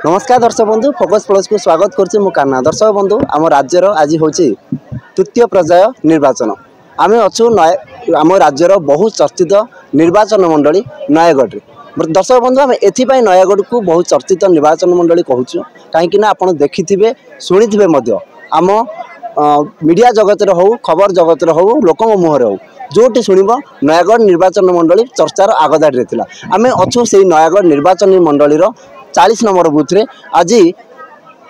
नमस्कार दर्शक बंधु फोकस प्लस को स्वागत करुच्ची मु कान्ना। दर्शक बंधु आम राज्यर आज हूँ तृतीय पर्याय निर्वाचन। आम अच्छु आम राज्यर बहुत चर्चित निर्वाचन मंडली नयगढ़। दर्शक बंधु आम एपाई नयगढ़ को बहुत चर्चित निर्वाचन मंडली कहूँ कहीं आप देखि शुणी आम मीडिया जगत हो खबर जगत हो लोक मुहर हो जोटी शुणव नयगढ़ निर्वाचन मंडली चर्चार आगदाड़ी था। आम अच्छु से नयगढ़ निर्वाचन मंडली 40 नंबर बुथ रे आज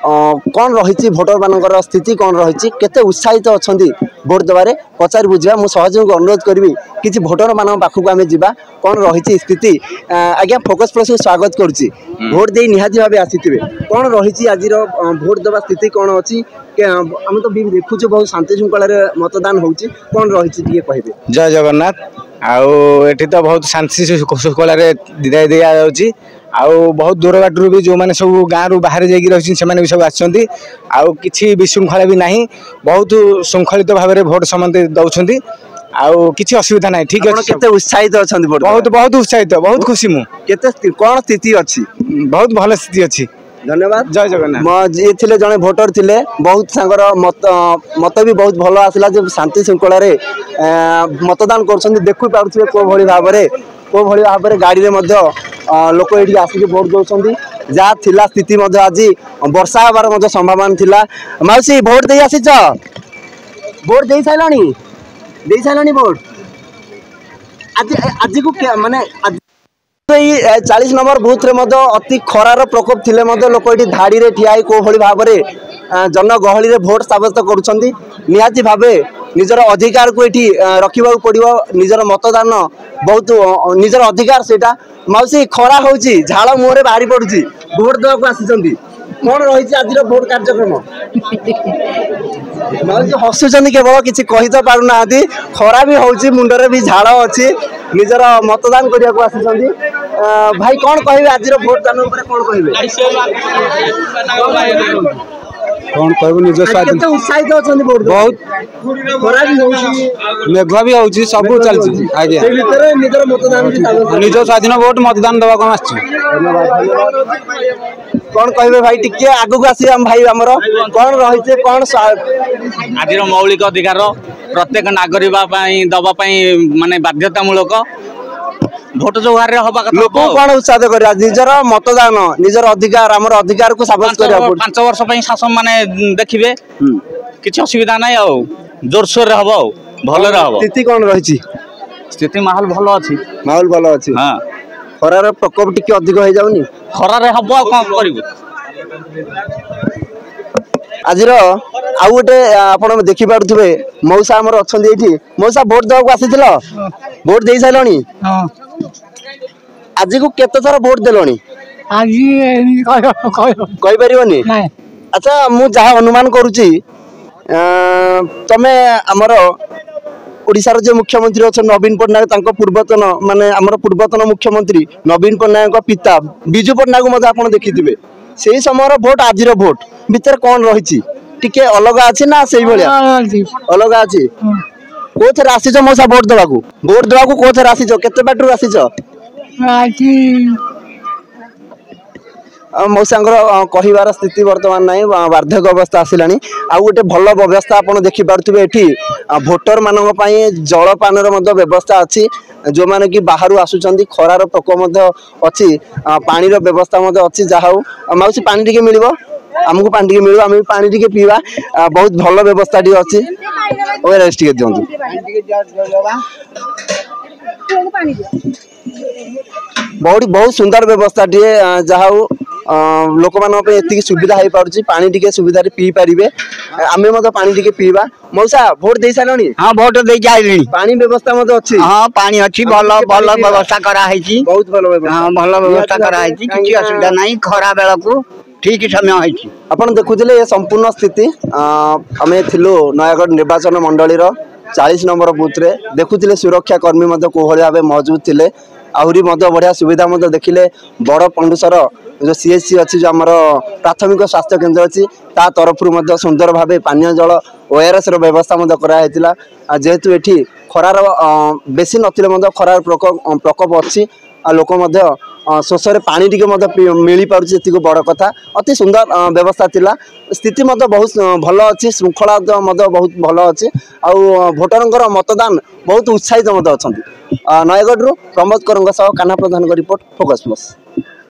कौन रही भोटर मान स्थिति कौन रही केते उत्साहित अच्छा भोट देवे पचार बुझा मुझे सहयोग अनुरोध करी कि भोटर मान पाखक आम जा कौन रही स्थिति। आज्ञा फोकस प्लस को स्वागत करुच्ची। भोट दे निहाती भाव आसी कौन रही आज भोट देवा स्थिति कौन अच्छी आम तो देखु बहुत शांति श्रृंखला मतदान हो कौन रही कहे। जय जगन्नाथ। आठी तो बहुत शांति श्रृंखला दिदाई दी जाऊँगी बहुत दूर बाटर भी जो मैंने सब गाँव बाहर जाकि रही भी सब आसी विशृंखला भी नहीं बहुत श्रृंखलित भाव में भोट समस्त दौरान किसी असुविधा ना। ठीक अच्छे केते उत्साहित अच्छा बहुत बहुत उत्साहित बहुत खुशी मुझे कौन स्थिति अच्छी बहुत भल स्थिति अच्छी। धन्यवाद। जय जगन्नाथ। जी थे जड़े भोटर थे बहुत सांगर मत भी बहुत भल आसला जो शांति श्रृंखला मतदान कर देखु पारे को भाव में गाड़ी में लोक ये आसिक भोट दौरान जहाँ थिला स्थिति आज वर्षा हबार संभावना थिला। मौसी भोट दे आसी भोट दे सारे भोट आज को माने 40 नंबर बुथ रे अति खरार प्रकोप थिले लोक ये धाड़ी रे ठिया को भाव में जनगहली रे भोट साब्यस्त करुछंती। निहाती भावे निजर अधिकार को ये रखा पड़ो निजर मतदान बहुत निजर अधिकार से मौसी खरा हो झाड़ मुहर बाहरी पड़ुची भोट देवाक आसी कौन रही आज भोट कार्यक्रम हसुचंदी केवल किसी कही तो पार ना खरा भी होची मुंडरे भी झाड़ अच्छी निजर मतदान करने को आसी भाई कौन कहे आज भोट दान कौन कौन कह निज स्वाधीन उत्साहित अच्छा बहुत खरा भी मेघ भी होची सब चलती आज्ञा निज स्वाधीन भोट मतदान दवा कौन कौन कहे भाई टिके आगु आसी भाई आमर कौन रही कौन आज मौलिक अधिकार प्रत्येक नागरिक दवाई माने बाध्यतामूलक भोट जो हारे हवा कथा लोक कौन उत्साह कर निजर मतदान निजर अधिकार आमर अधिकार को साबित कर 5 वर्ष शासन माने देखिए किसी असुविधा ना जोरसोर हम भल स्थिति कौन रही स्थिति माहौल भल अच्छी माहौल भल अच्छी। हाँ खरार प्रकोप टिके अधिक हो जाउनी खरारे हम कौन करू आज आउ गोटे आप देखी पारे मौसा आमर अच्छा ये मौसा भोट देवाक आसी भोट दे सारे आज को केते थर भोट देलनी कही पारनी। अच्छा मु जहाँ अनुमान करुच्ची तमे आमर ओडिशार जो मुख्यमंत्री अच्छा नवीन पट्टनायक पूर्वतन माने आमर पूर्वतन मुख्यमंत्री नवीन पट्टनायक पिता विजु पट्टनायक आप देखिथे से समय भोट आज भोट भितर कौन रही टिके अलग अच्छी ना से अलग अच्छी को थे आसीच मौसा भोट देवाक को थे आसीच केते बाटर आसीच मौसांगर कहिबार स्थिति वर्तमान नहीं वार्धक्य अवस्था आसला आ गोटे भल व्यवस्था आप देखिपे ये भोटर मान जलपान व्यवस्था अच्छी जो मैंने कि बाहर आसुंच खरार प्रकोप अच्छी पानी व्यवस्था अच्छी जहाँ हो मौसी पानी टी मिल आमको पानी टी मिल आम पानी टी पीवा बहुत भल व्यवस्था टी अच्छी ओआरएस टी दिंतु बहुत सुंदर व्यवस्था टी जहाँ हो लोक मान सुविधा हो पार्टी पानी टी सुविधा पी पारे आम पानी टी पीवा। मौसा भोट दे सारे हाँ भोट दे पानी व्यवस्था अच्छी हाँ पानी अच्छी भल भल व्यवस्था कराई बहुत भल भल व्यवस्था कराई किसी असुविधा नहीं खरा बेला को ठीक समय आप देखुले ये संपूर्ण स्थिति आम थिलु नयगढ़ निर्वाचन मंडली 40 नंबर बुथ रे देखुले सुरक्षा कर्मी कोहली भाव मौजूद थे आहरी बढ़िया सुविधा देखिले बड़ पंडुसर जो सीएचसी अच्छी जो आम प्राथमिक स्वास्थ्य केन्द्र अच्छी ता तरफ सुंदर भाव पानीय जल ओआरएस व्यवस्था कराइला जेहेतु ये खरार बेसी नथिले खरार प्रकोप अच्छी लोक ଶୋଷରେ ପାଣି ଟିକେ ମିଳି ପାରୁଛି ଏତିକି ବଡ଼ କଥା। ଅତି ସୁନ୍ଦର ବ୍ୟବସ୍ଥା ଥିଲା। ସ୍ଥିତି ମଧ୍ୟ ବହୁତ ଭଲ ଅଛି, ଶୃଙ୍ଖଳା ମଧ୍ୟ ବହୁତ ଭଲ ଅଛି। ଆଉ ଭୋଟରଙ୍କର ମତଦାନ ବହୁତ ଉତ୍ସାହିତ ମଧ୍ୟ ଅଛନ୍ତି। ନୟାଗଡ଼ରୁ ପ୍ରମୋଦ କରଙ୍କ ସହ କାହ୍ନା ପ୍ରଧାନଙ୍କ ରିପୋର୍ଟ, ଫୋକସ୍ ପ୍ଲସ୍।